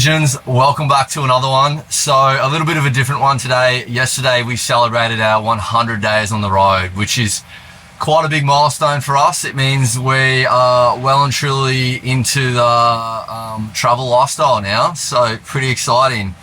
Legends, welcome back to another one. So a little bit of a different one today. Yesterday we celebrated our 100 days on the road, which is quite a big milestone for us. It means we are well and truly into the travel lifestyle now, so pretty exciting.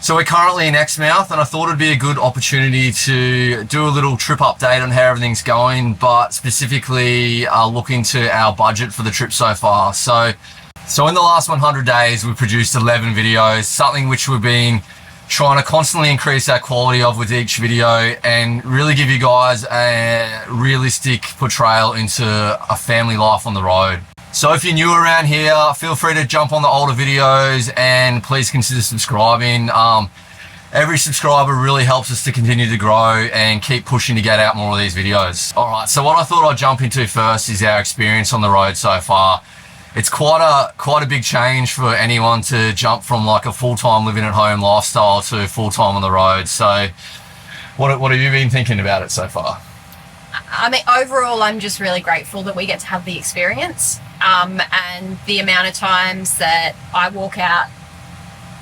So we're currently in Exmouth, and I thought it'd be a good opportunity to do a little trip update on how everything's going, but specifically look into our budget for the trip so far. So in the last 100 days, we produced 11 videos, something which we've been trying to constantly increase our quality of with each video and really give you guys a realistic portrayal into a family life on the road. So if you're new around here, feel free to jump on the older videos and please consider subscribing. Every subscriber really helps us to continue to grow and keep pushing to get out more of these videos. All right, so what I thought I'd jump into first is our experience on the road so far. It's quite a big change for anyone to jump from like a full-time living at home lifestyle to full-time on the road. So what have you been thinking about it so far? I mean, overall, I'm just really grateful that we get to have the experience, and the amount of times that I walk out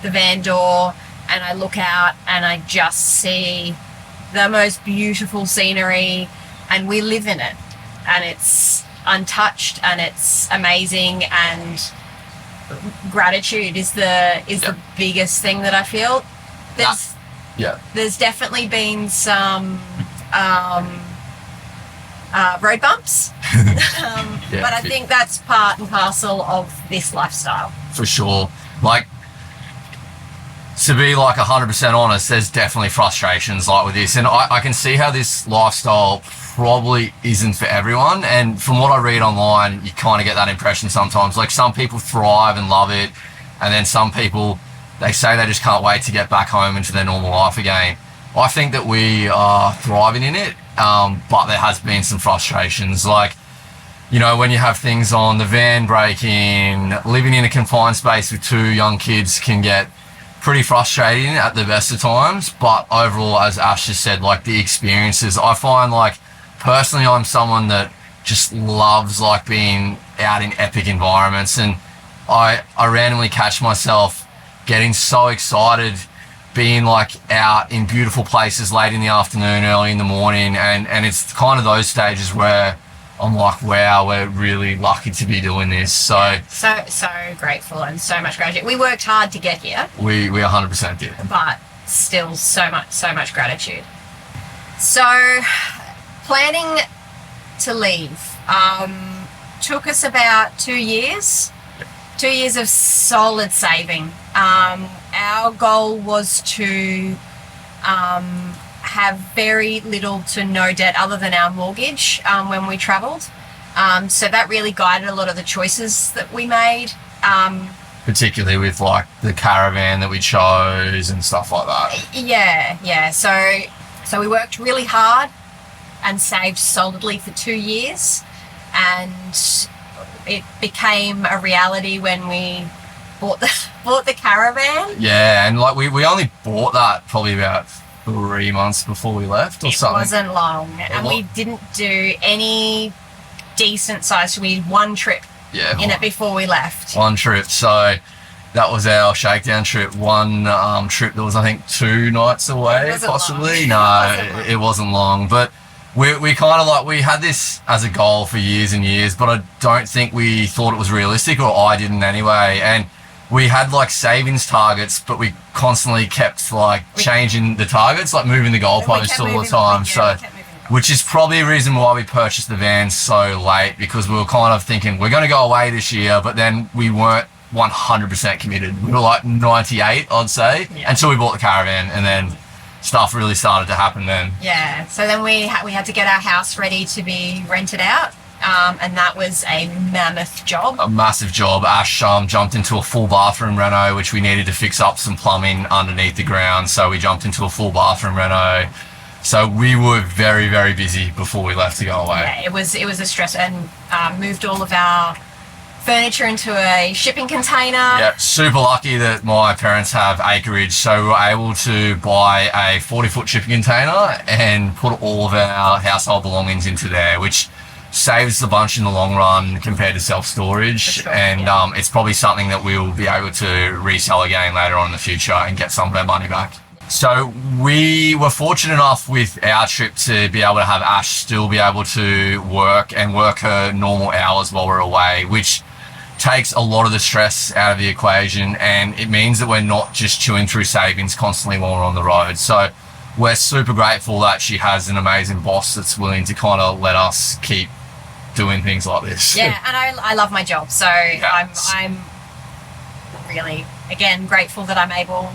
the van door and I look out and I just see the most beautiful scenery and we live in it and it's untouched and it's amazing, and gratitude is the biggest thing that I feel. There's definitely been some road bumps, but I think that's part and parcel of this lifestyle. For sure. Like, to be like 100% honest, there's definitely frustrations like with this, and I can see how this lifestyle probably isn't for everyone, and from what I read online, you kind of get that impression sometimes. Like, some people thrive and love it, and then some people, they say they just can't wait to get back home into their normal life again. I think that we are thriving in it, but there has been some frustrations. Like, you know, when you have things on the van breaking, living in a confined space with two young kids can get pretty frustrating at the best of times. But overall, as Ash just said, like, the experiences, I find, like, personally, I'm someone that just loves like being out in epic environments, and I randomly catch myself getting so excited being like out in beautiful places late in the afternoon, early in the morning, and it's kind of those stages where I'm like, wow, we're really lucky to be doing this. So grateful, and so much gratitude. We worked hard to get here. We 100% did. But still so much gratitude. So planning to leave took us about 2 years. 2 years of solid saving. Our goal was to have very little to no debt other than our mortgage when we travelled. So that really guided a lot of the choices that we made. Particularly with like the caravan that we chose and stuff like that. Yeah. So we worked really hard and saved solidly for 2 years, and it became a reality when we bought the caravan. Yeah, and like we only bought that probably about 3 months before we left or something. It wasn't long, and we didn't do any decent size. We did one trip in it before we left. One trip, so that was our shakedown trip. One trip that was, I think, 2 nights away, possibly. No, it wasn't long, but we kind of like, we had this as a goal for years and years, but I don't think we thought it was realistic, or I didn't anyway. And we had like savings targets, but we constantly kept like changing the targets, like moving the goalposts all the time. Which is probably a reason why we purchased the van so late, because we were kind of thinking we're going to go away this year, but then we weren't 100% committed. We were like 98, I'd say, until we bought the caravan, and then stuff really started to happen then. Yeah, so then we had to get our house ready to be rented out, and that was a mammoth job. A massive job. Ash jumped into a full bathroom reno, which we needed to fix up some plumbing underneath the ground, so we jumped into a full bathroom reno. So we were very, very busy before we left to go away. Yeah, it was a stress, and moved all of our furniture into a shipping container. Yeah, super lucky that my parents have acreage, so we were able to buy a 40-foot shipping container and put all of our household belongings into there, which saves a bunch in the long run compared to self-storage. Sure, and it's probably something that we'll be able to resell again later on in the future and get some of our money back. So we were fortunate enough with our trip to be able to have Ash still be able to work her normal hours while we're away, which takes a lot of the stress out of the equation, and it means that we're not just chewing through savings constantly while we're on the road. So we're super grateful that she has an amazing boss that's willing to kind of let us keep doing things like this. Yeah, and I love my job, so Yeah. I'm really, again, grateful that I'm able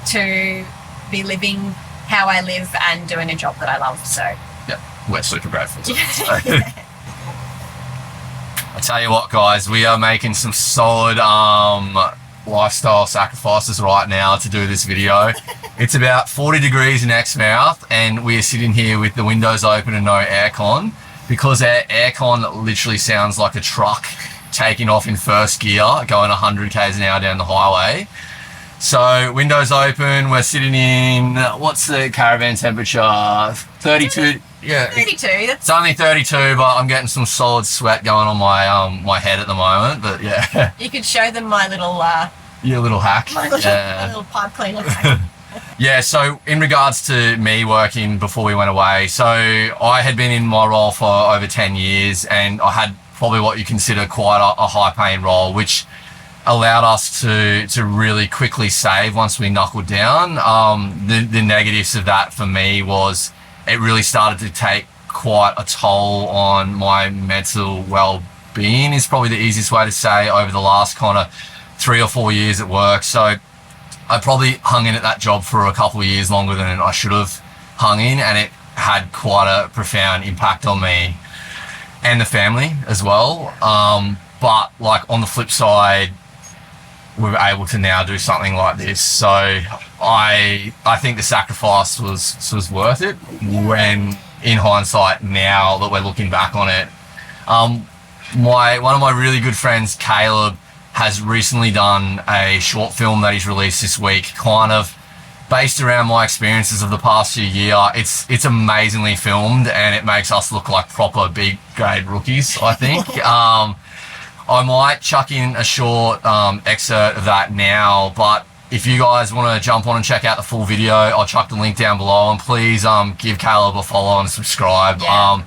to be living how I live and doing a job that I love. So yeah, we're super grateful to that. So. I tell you what, guys, we are making some solid lifestyle sacrifices right now to do this video. It's about 40 degrees in Exmouth, and we are sitting here with the windows open and no aircon, because our aircon literally sounds like a truck taking off in first gear going 100 k's an hour down the highway. So windows open, we're sitting in, what's the Caravan temperature? 32. Yeah, 32. it's only 32, but I'm getting some solid sweat going on my my head at the moment. But yeah, You could show them my little your little hack. my little pipe cleaner. Yeah, so in regards to me working before we went away, so I had been in my role for over 10 years, and I had probably what you consider quite a high-paying role, which allowed us to really quickly save once we knuckled down. The negatives of that for me was it really started to take quite a toll on my mental well-being, is probably the easiest way to say, over the last kind of 3 or 4 years at work. So I probably hung in at that job for a couple of years longer than I should have hung in, and it had quite a profound impact on me and the family as well. But like on the flip side, we were able to now do something like this. So I think the sacrifice was worth it, when in hindsight, now that we're looking back on it. One of my really good friends, Caleb, has recently done a short film that he's released this week, kind of based around my experiences of the past few years. It's amazingly filmed, and it makes us look like proper big grade rookies, I think. I might chuck in a short excerpt of that now, but if you guys want to jump on and check out the full video, I'll chuck the link down below, and please give Caleb a follow and subscribe. Yeah.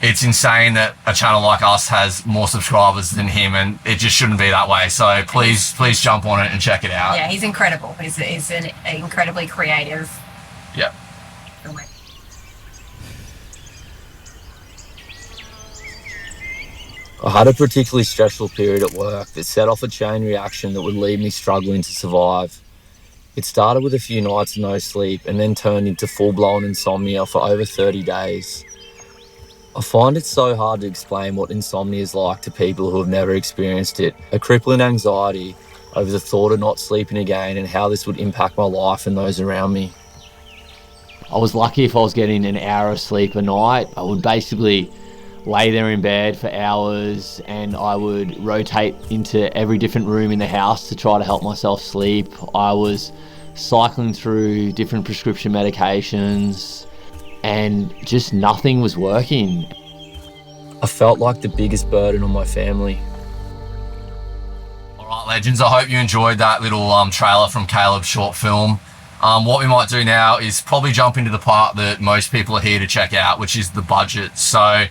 It's insane that a channel like us has more subscribers than him, and it just shouldn't be that way. So please jump on it and check it out. Yeah, he's incredible. He's an incredibly creative Yep. filmmaker. I had a particularly stressful period at work that set off a chain reaction that would leave me struggling to survive. It started with a few nights of no sleep, and then turned into full-blown insomnia for over 30 days. I find it so hard to explain what insomnia is like to people who have never experienced it. A crippling anxiety over the thought of not sleeping again, and how this would impact my life and those around me. I was lucky if I was getting an hour of sleep a night. I would basically lay there in bed for hours, and I would rotate into every different room in the house to try to help myself sleep. I was cycling through different prescription medications, and just nothing was working. I felt like the biggest burden on my family. All right, legends, I hope you enjoyed that little trailer from Caleb's short film. What we might do now is probably jump into the part that most people are here to check out, which is the budget. So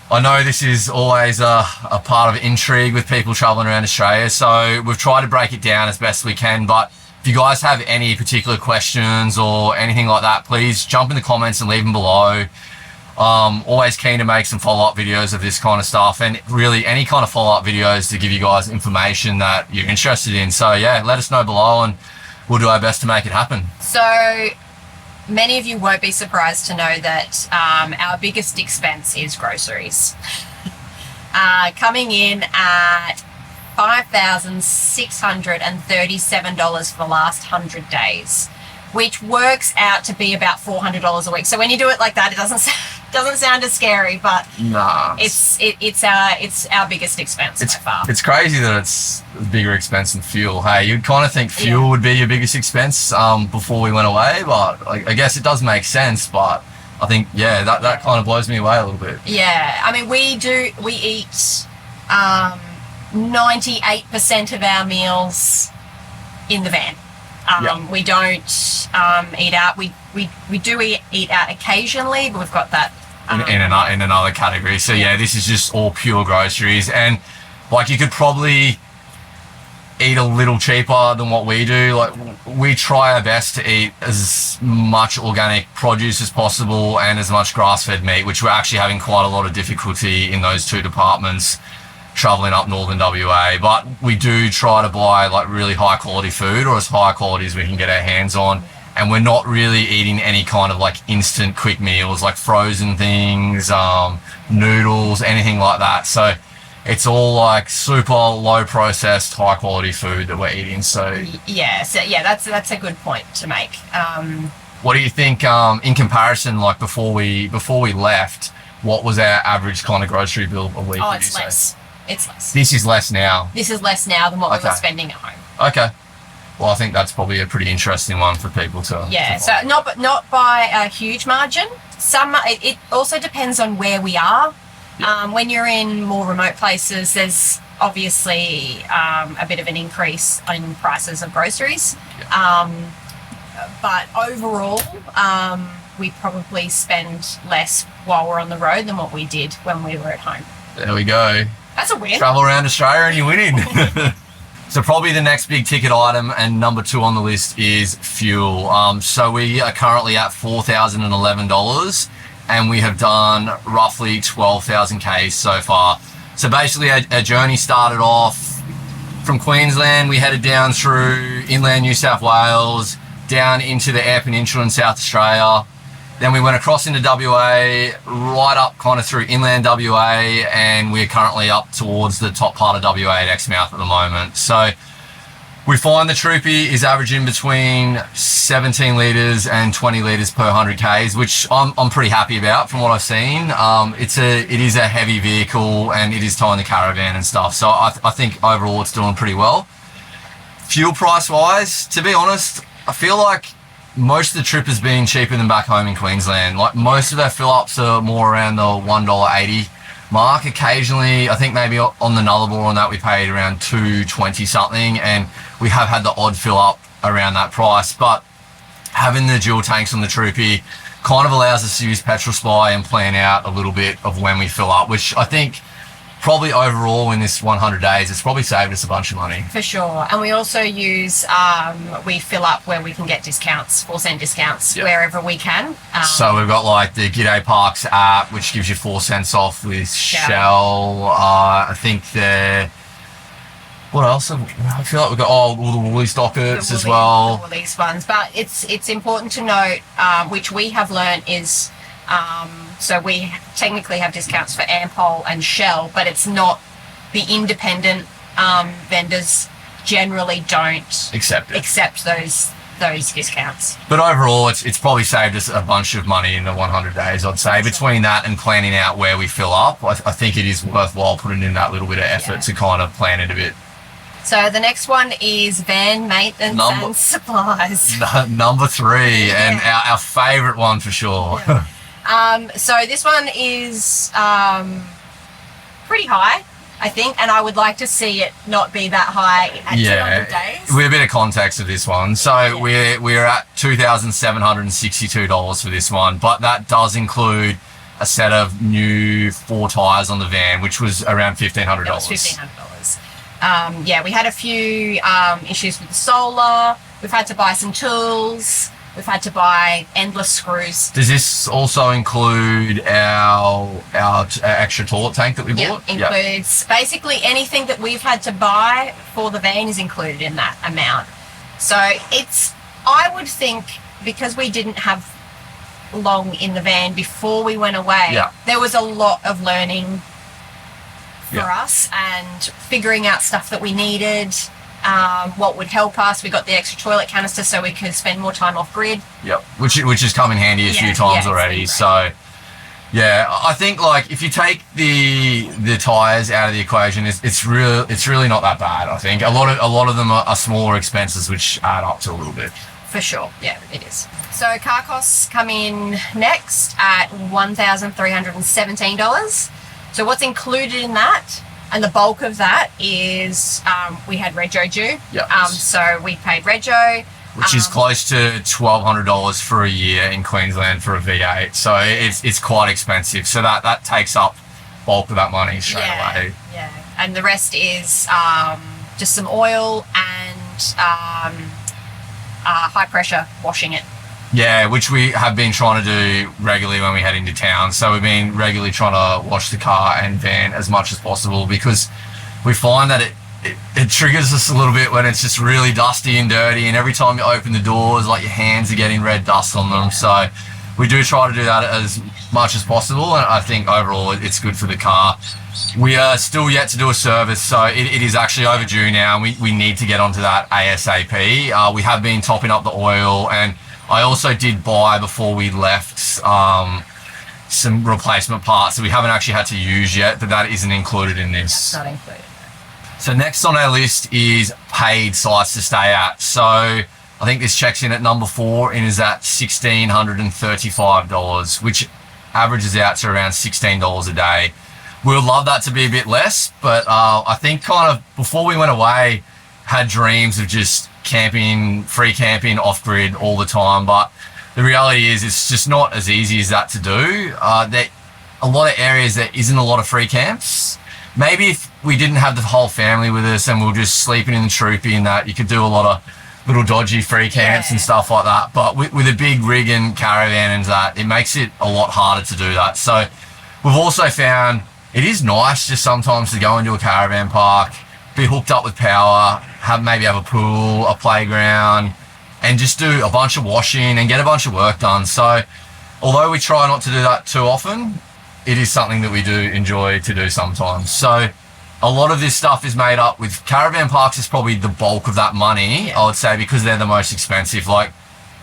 I know this is always a part of intrigue with people traveling around Australia, so we've tried to break it down as best we can. But if you guys have any particular questions or anything like that, please jump in the comments and leave them below. Always keen to make some follow-up videos of this kind of stuff, and really any kind of follow-up videos to give you guys information that you're interested in. So yeah, let us know below, and we'll do our best to make it happen. So many of you won't be surprised to know that our biggest expense is groceries. Coming in at $5,637 for the last 100 days, which works out to be about $400 a week. So when you do it like that, it doesn't sound as scary, but Nah, it's our biggest expense by far. it's crazy that it's a bigger expense than fuel. Hey, you'd kind of think fuel would be your biggest expense before we went away, but I guess it does make sense. But I think, yeah, that kind of blows me away a little bit. Yeah, I mean, we eat 98% of our meals in the van. We don't eat out. We do eat out occasionally, but we've got that in another category. So yeah, this is just all pure groceries, and like you could probably eat a little cheaper than what we do. Like we try our best to eat as much organic produce as possible and as much grass-fed meat, which we're actually having quite a lot of difficulty in those two departments traveling up northern WA. But we do try to buy like really high quality food, or as high quality as we can get our hands on, and we're not really eating any kind of like instant quick meals like frozen things, noodles, anything like that. So it's all like super low processed, high quality food that we're eating. So that's a good point to make. What do you think in comparison, like before we left, what was our average kind of grocery bill a week? Oh, it's less. It's less. This is less now. This is less now than what we were spending at home. Okay. Well, I think that's probably a pretty interesting one for people to. Yeah. So not by a huge margin. It also depends on where we are. When you're in more remote places, there's obviously a bit of an increase in prices of groceries. But overall, we probably spend less while we're on the road than what we did when we were at home. There we go. That's a win. Travel around Australia and you're winning. So probably the next big ticket item and number 2 on the list is fuel. So we are currently at $4,011 and we have done roughly 12,000 Ks so far. So basically our journey started off from Queensland. We headed down through inland New South Wales, down into the Eyre Peninsula in South Australia. Then we went across into WA, right up kind of through inland WA, and we're currently up towards the top part of WA at Exmouth at the moment. So we find the Troopy is averaging between 17 litres and 20 litres per 100 Ks, which I'm pretty happy about from what I've seen. It is a heavy vehicle and it is towing the caravan and stuff. So I think overall it's doing pretty well. Fuel price wise, to be honest, I feel like most of the trip has been cheaper than back home in Queensland. Like most of our fill-ups are more around the $1.80 mark. Occasionally, I think maybe on the Nullarbor on that we paid around $2.20 something, and we have had the odd fill-up around that price. But having the dual tanks on the Troopy kind of allows us to use Petrol Spy and plan out a little bit of when we fill up, which I think probably overall in this 100 days, it's probably saved us a bunch of money. For sure. And we also use, we fill up where we can get discounts, 4-cent discounts, wherever we can. So we've got like the G'day Parks app, which gives you 4 cents off with Shell. I think what else? I feel like we've got all the Woolies dockets as well. The Woolies ones. But it's important to note, which we have learned is, so we technically have discounts for Ampol and Shell, but it's not the independent vendors generally don't accept those discounts. But overall, it's probably saved us a bunch of money in the 100 days, I'd say. Between that and planning out where we fill up, I think it is worthwhile putting in that little bit of effort to kind of plan it a bit. So the next one is van maintenance and supplies. Number 3, and our favourite one for sure. Yeah. So this one is pretty high, I think, and I would like to see it not be that high at 200 days. We're a bit of context of this one. So we're at $2,762 for this one, but that does include a set of new 4 tyres on the van, which was around $1,500. That was $1,500. We had a few issues with the solar. We've had to buy some tools. We've had to buy endless screws. Does this also include our extra toilet tank that we bought? Yeah, includes basically anything that we've had to buy for the van is included in that amount. So I would think, because we didn't have long in the van before we went away, there was a lot of learning for us and figuring out stuff that we needed. What would help us. We got the extra toilet canister so we could spend more time off grid. Yep, which has come in handy a few times already. So, I think like if you take the tyres out of the equation, it's really not that bad. I think a lot of them are smaller expenses which add up to a little bit. For sure, yeah, it is. So car costs come in next at $1,317. So what's included in that, and the bulk of that is we had rego due. Yep. So we paid rego. Which is close to $1,200 for a year in Queensland for a V8. So it's quite expensive. So that takes up bulk of that money straight away. Yeah, and the rest is just some oil and high pressure washing it. Yeah, which we have been trying to do regularly when we head into town. So we've been regularly trying to wash the car and van as much as possible, because we find that it triggers us a little bit when it's just really dusty and dirty, and every time you open the doors, like, your hands are getting red dust on them. So we do try to do that as much as possible, and I think overall it's good for the car. We are still yet to do a service, so it is actually overdue now, and we need to get onto that ASAP. We have been topping up the oil, and I also did buy, before we left, some replacement parts that we haven't actually had to use yet, but that isn't included in this. It's not included. So next on our list is paid sites to stay at. So I think this checks in at number 4 and is at $1,635, which averages out to around $16 a day. We would love that to be a bit less, but I think kind of before we went away, had dreams of just camping, free camping off-grid all the time. But the reality is it's just not as easy as that to do. There a lot of areas there isn't a lot of free camps. Maybe if we didn't have the whole family with us and we were just sleeping in the troopy and that, you could do a lot of little dodgy free camps and stuff like that. But with a big rig and caravan and that, it makes it a lot harder to do that. So we've also found it is nice just sometimes to go into a caravan park, be hooked up with power, maybe have a pool, a playground, and just do a bunch of washing and get a bunch of work done. So although we try not to do that too often, it is something that we do enjoy to do sometimes. So a lot of this stuff is made up with caravan parks. Is probably the bulk of that money, I would say, because they're the most expensive. Like,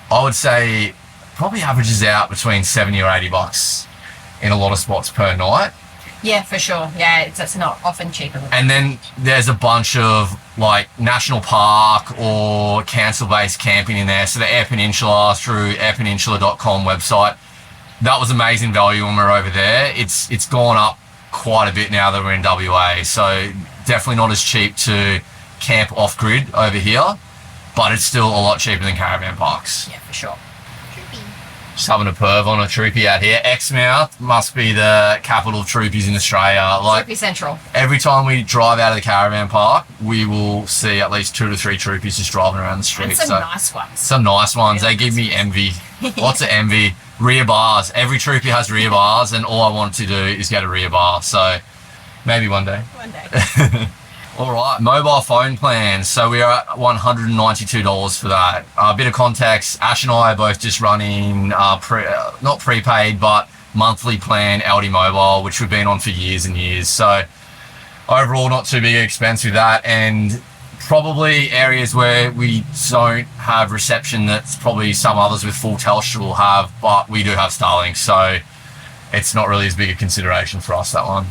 I would say probably averages out between $70 or $80 in a lot of spots per night. Yeah, for sure. Yeah, it's not often cheaper than that. And then there's a bunch of like national park or council-based camping in there. So the Air Peninsula, through airpeninsula.com website, that was amazing value when we were over there. It's gone up quite a bit now that we're in WA. So definitely not as cheap to camp off-grid over here, but it's still a lot cheaper than caravan parks. Yeah, for sure. Just having a perv on a troopy out here. Exmouth must be the capital of troopies in Australia. Like, Troopy Central. every time we drive out of the caravan park, we will see at least 2 to 3 troopies just driving around the street. And some nice ones. Some nice ones. Yeah, they give me envy. Lots of envy. Rear bars. Every troopy has rear bars, and all I want to do is get a rear bar. So maybe one day. One day. All right, mobile phone plans. So we are at $192 for that. A bit of context, Ash and I are both just running, not prepaid, but monthly plan LD Mobile, which we've been on for years and years. So overall, not too big an expense with that. And probably areas where we don't have reception that's probably some others with full Telstra will have, but we do have Starlink. So it's not really as big a consideration for us, that one.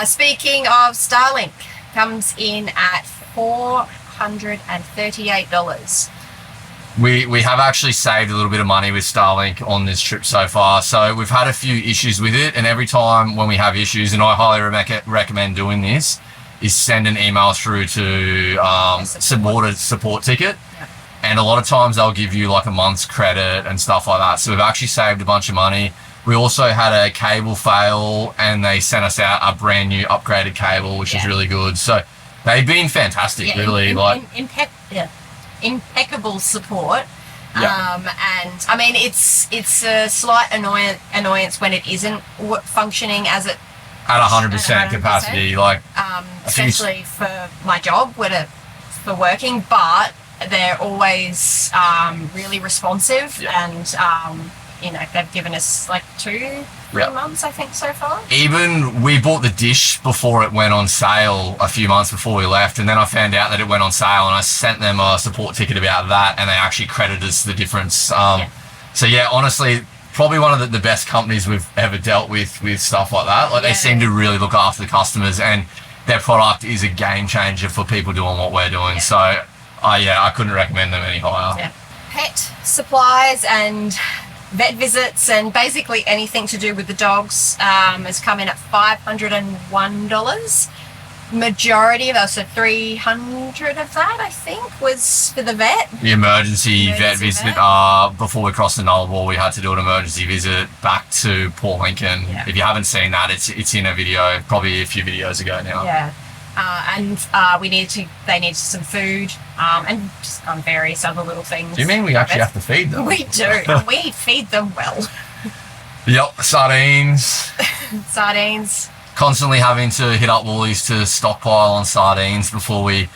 Speaking of Starlink, comes in at $438. We have actually saved a little bit of money with Starlink on this trip so far. So we've had a few issues with it, and every time when we have issues, and I highly recommend doing this, is send an email through to support ticket. Yeah. And a lot of times they'll give you like a month's credit and stuff like that. So we've actually saved a bunch of money. We also had a cable fail, and they sent us out a brand new upgraded cable, which is really good. So they've been fantastic, really. Impeccable support. Yeah. And I mean, it's a slight annoyance when it isn't functioning as it at 100% capacity, like especially for my job, for working. But they're always really responsive, and they've given us like 2-3 months, I think, so far. Even we bought the dish before it went on sale a few months before we left, and then I found out that it went on sale, and I sent them a support ticket about that, and they actually credited us the difference. So yeah, honestly, probably one of the best companies we've ever dealt with stuff like that. Like, they seem to really look after the customers, and their product is a game changer for people doing what we're doing. So I couldn't recommend them any higher. pet supplies and vet visits and basically anything to do with the dogs has come in at $501. Majority of us, so 300 of that, I think, was for the vet. The emergency vet visit. Before we crossed the Nullarbor, we had to do an emergency visit back to Port Lincoln. Yeah. If you haven't seen that, it's in a video, probably a few videos ago now. Yeah. And they needed some food and just various other little things. Do you mean we actually have to feed them? We do. And we feed them well. Yep, sardines. Sardines. Constantly having to hit up Woolies to stockpile on sardines before we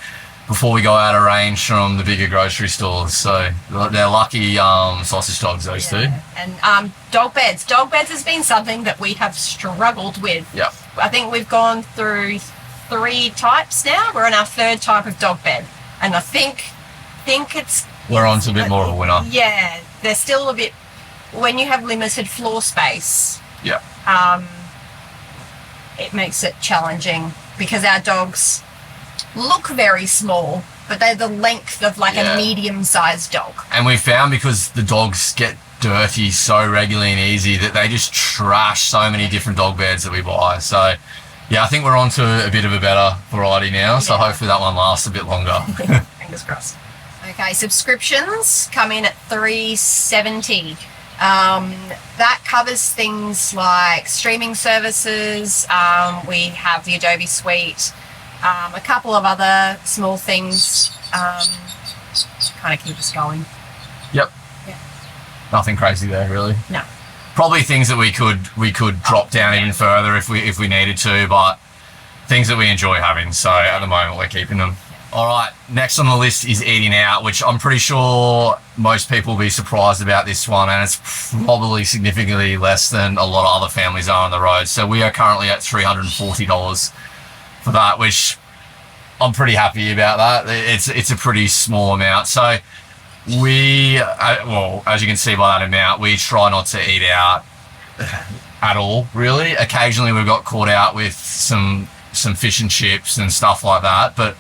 go out of range from the bigger grocery stores. So they're lucky sausage dogs, those two. And dog beds. Dog beds has been something that we have struggled with. Yep. I think we've gone through 3 types now. We're on our 3rd type of dog bed. And I think we're on to a bit more of a winner. Yeah. They're still a bit, when you have limited floor space. Yeah. It makes it challenging because our dogs look very small, but they're the length of a medium-sized dog. And we found because the dogs get dirty so regularly and easy that they just trash so many different dog beds that we buy. So, yeah, I think we're on to a bit of a better variety now. So hopefully that one lasts a bit longer. Fingers crossed. Okay, subscriptions come in at $370. That covers things like streaming services. We have the Adobe Suite, a couple of other small things to kind of keep us going. Yep. Yeah. Nothing crazy there, really. No. Probably things that we could drop down even further if we needed to, but things that we enjoy having. So at the moment we're keeping them. All right, next on the list is eating out, which I'm pretty sure most people will be surprised about this one, and it's probably significantly less than a lot of other families are on the road. So we are currently at $340 for that, which I'm pretty happy about that. It's a pretty small amount. So we, well, as you can see by that amount, we try not to eat out at all, really. Occasionally we've got caught out with some fish and chips and stuff like that, but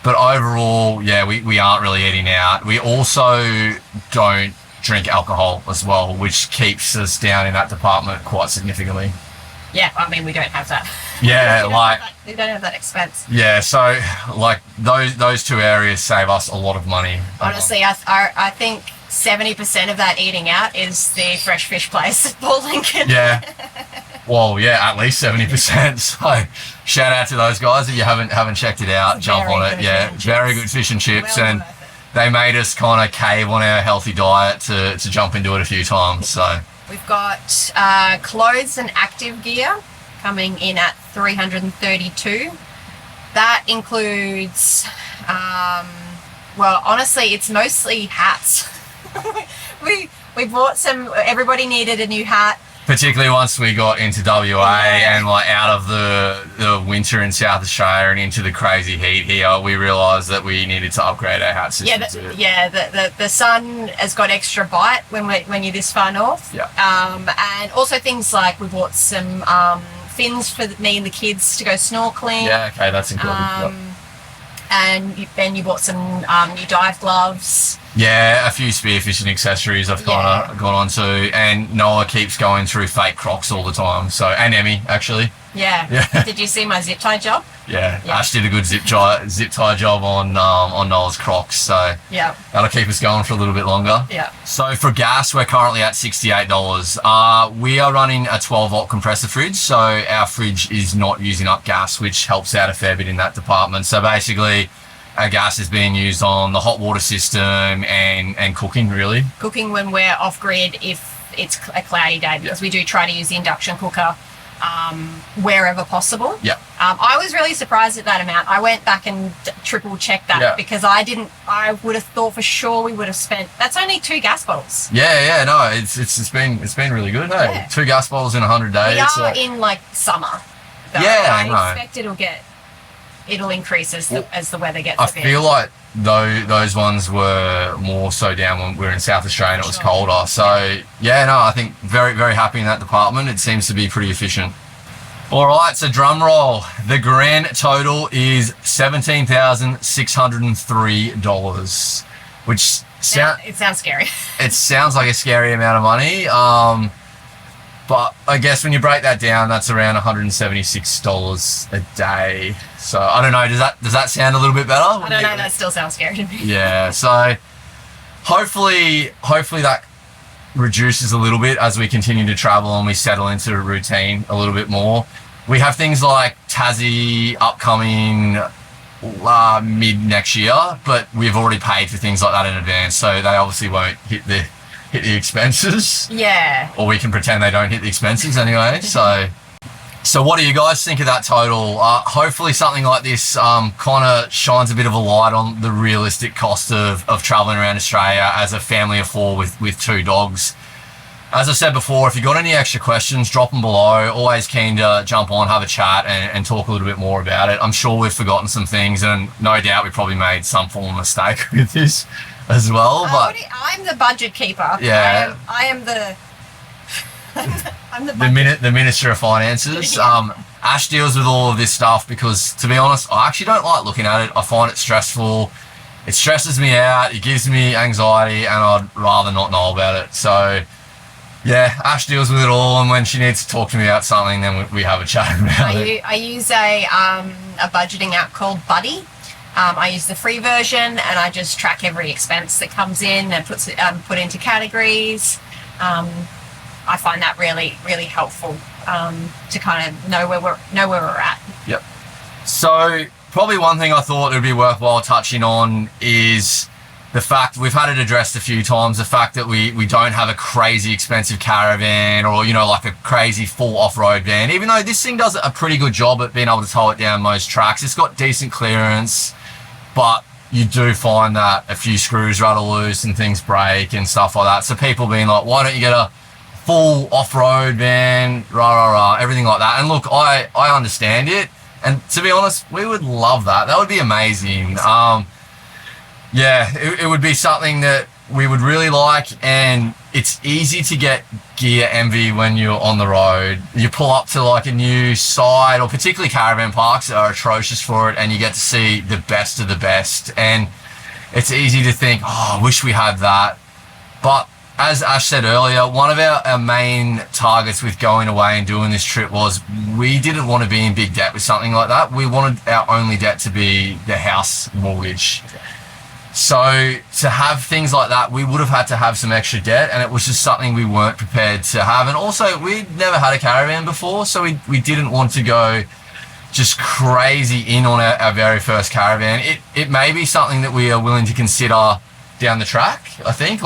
overall, yeah, we aren't really eating out. We also don't drink alcohol as well, which keeps us down in that department quite significantly. Yeah, I mean, we don't have that. Yeah, we don't have that expense. Yeah, so those 2 areas save us a lot of money. Honestly, I think 70% of that eating out is the fresh fish place at Port Lincoln. Yeah. Well, yeah, at least 70%. So shout out to those guys. If you haven't checked it out, jump on it. Yeah, very good fish and chips. And they made us kind of cave on our healthy diet to jump into it a few times. So we've got clothes and active gear coming in at $332. That includes, well, honestly, it's mostly hats. we bought some. Everybody needed a new hat. Particularly once we got into WA and out of the winter in South Australia and into the crazy heat here, we realised that we needed to upgrade our hat system. The sun has got extra bite when you're this far north. Yeah. And also things like we bought some fins for me and the kids to go snorkeling. Yeah, okay, that's important. And then you bought some new dive gloves. Yeah, a few spearfishing accessories I've kind of gone on to, and Noah keeps going through fake Crocs all the time. So, and Emmy actually. Yeah. Did you see my zip tie job? Yeah. Ash did a good zip tie job on Noah's Crocs, so that'll keep us going for a little bit longer. Yeah. So for gas, we're currently at $68. We are running a 12-volt compressor fridge, so our fridge is not using up gas, which helps out a fair bit in that department. So basically, our gas is being used on the hot water system and cooking, really. Cooking when we're off grid if it's a cloudy day, because we do try to use the induction cooker wherever possible. Yeah. I was really surprised at that amount. I went back and triple checked that because I would have thought for sure we would have spent. That's only 2 gas bottles. Yeah. No, it's been really good. Hey, Yeah. 2 gas bottles in 100 days. We are in summer. Though. I expect it'll increase as the weather gets. I feel like those ones were more so down when we were in South Australia and it was colder. So I think very, very happy in that department. It seems to be pretty efficient. All right, so drum roll. The grand total is $17,603, which It sounds scary. It sounds like a scary amount of money. But I guess when you break that down, that's around $176 a day. So I don't know. Does that sound a little bit better? I don't know. That still sounds scary to me. Yeah. So hopefully that reduces a little bit as we continue to travel and we settle into a routine a little bit more. We have things like Tassie upcoming mid next year, but we've already paid for things like that in advance, so they obviously won't hit the expenses. Yeah. Or we can pretend they don't hit the expenses anyway. So what do you guys think of that total? Hopefully something like this kind of shines a bit of a light on the realistic cost of traveling around Australia as a family of four with two dogs. As I said before, if you've got any extra questions, drop them below. Always keen to jump on, have a chat and talk a little bit more about it. I'm sure we've forgotten some things and no doubt we probably made some form of mistake with this as well. But I'm the budget keeper. Yeah. I am the... I'm the Minister of Finances. Ash deals with all of this stuff because, to be honest, I actually don't like looking at it. I find it stressful. It stresses me out. It gives me anxiety, and I'd rather not know about it. So, yeah, Ash deals with it all, and when she needs to talk to me about something, then we have a chat about it. I use a budgeting app called Buddy. I use the free version, and I just track every expense that comes in and put into categories. I find that really, really helpful to kind of know where we're at. Yep. So probably one thing I thought it would be worthwhile touching on is the fact we've had it addressed a few times. The fact that we don't have a crazy expensive caravan or like a crazy full off-road van. Even though this thing does a pretty good job at being able to tow it down most tracks, it's got decent clearance, but you do find that a few screws rattle loose and things break and stuff like that. So people being like, why don't you get a full off-road van, everything like that. And look, I understand it, and to be honest, we would love that. That would be amazing. Yeah, it would be something that we would really like, and it's easy to get gear envy when you're on the road. You pull up to like a new site, or particularly caravan parks are atrocious for it, and you get to see the best of the best, and it's easy to think, oh, I wish we had that. But as Ash said earlier, one of our main targets with going away and doing this trip was we didn't want to be in big debt with something like that. We wanted our only debt to be the house mortgage. So to have things like that, we would have had to have some extra debt, and it was just something we weren't prepared to have. And also, we'd never had a caravan before, so we didn't want to go just crazy in on our very first caravan. It may be something that we are willing to consider down the track. I think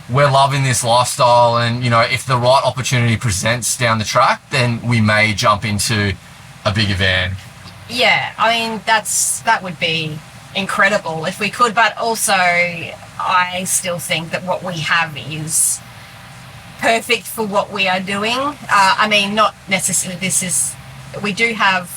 we're loving this lifestyle, and if the right opportunity presents down the track, then we may jump into a bigger van. Yeah, I mean that would be incredible if we could, but also I still think that what we have is perfect for what we are doing. I mean, not necessarily we do have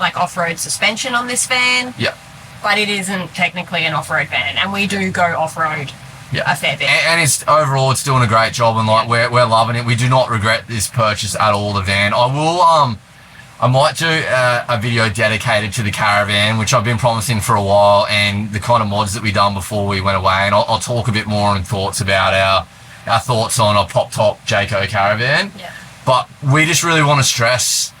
like off-road suspension on this van. Yeah. But it isn't technically an off-road van, and we do go off-road a fair bit. And it's overall, it's doing a great job, and we're loving it. We do not regret this purchase at all. The van, I might do a video dedicated to the caravan, which I've been promising for a while, and the kind of mods that we done before we went away, and I'll talk a bit more on thoughts about our thoughts on a pop top Jayco caravan. Yeah. But we just really want to stress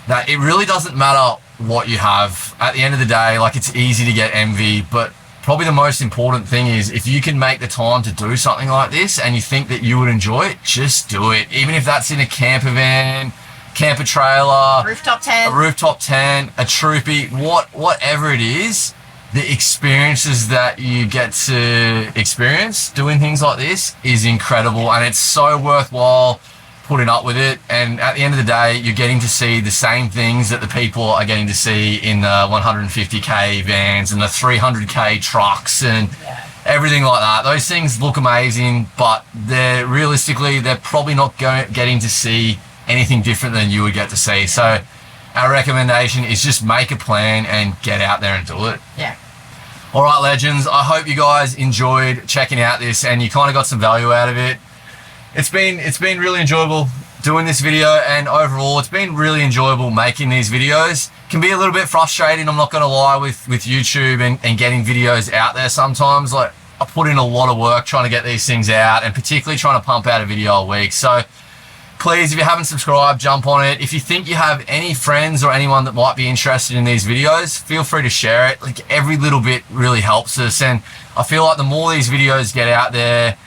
that it really doesn't matter what you have. At the end of the day, like, it's easy to get envy, but probably the most important thing is if you can make the time to do something like this and you think that you would enjoy it, just do it. Even if that's in a camper van, camper trailer, rooftop tent, a troopy, whatever it is, the experiences that you get to experience doing things like this is incredible, and it's so worthwhile putting up with it. And at the end of the day, you're getting to see the same things that the people are getting to see in the 150k vans and the 300k trucks and everything like that. Those things look amazing, but they're probably not getting to see anything different than you would get to see. So our recommendation is just make a plan and get out there and do it. Yeah. All right, legends, I hope you guys enjoyed checking out this and you kind of got some value out of it. It's been really enjoyable doing this video, and overall it's been really enjoyable making these videos. Can be a little bit frustrating, I'm not going to lie, with YouTube and getting videos out there sometimes. Like, I put in a lot of work trying to get these things out, and particularly trying to pump out a video a week. So please, if you haven't subscribed, jump on it. If you think you have any friends or anyone that might be interested in these videos, feel free to share it. Like, every little bit really helps us, and I feel like the more these videos get out there,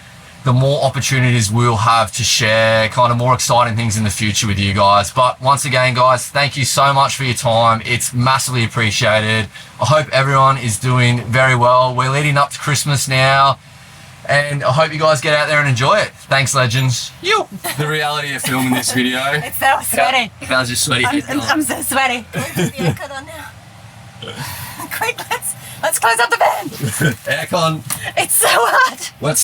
the more opportunities we'll have to share kind of more exciting things in the future with you guys. But once again, guys, thank you so much for your time. It's massively appreciated. I hope everyone is doing very well. We're leading up to Christmas now, and I hope you guys get out there and enjoy it. Thanks, legends. You. The reality of filming this video. It's so sweaty. How's your sweaty head going? I'm so sweaty. Can we put the aircon on now? Quick, let's close up the van. Aircon. It's so hot. Let's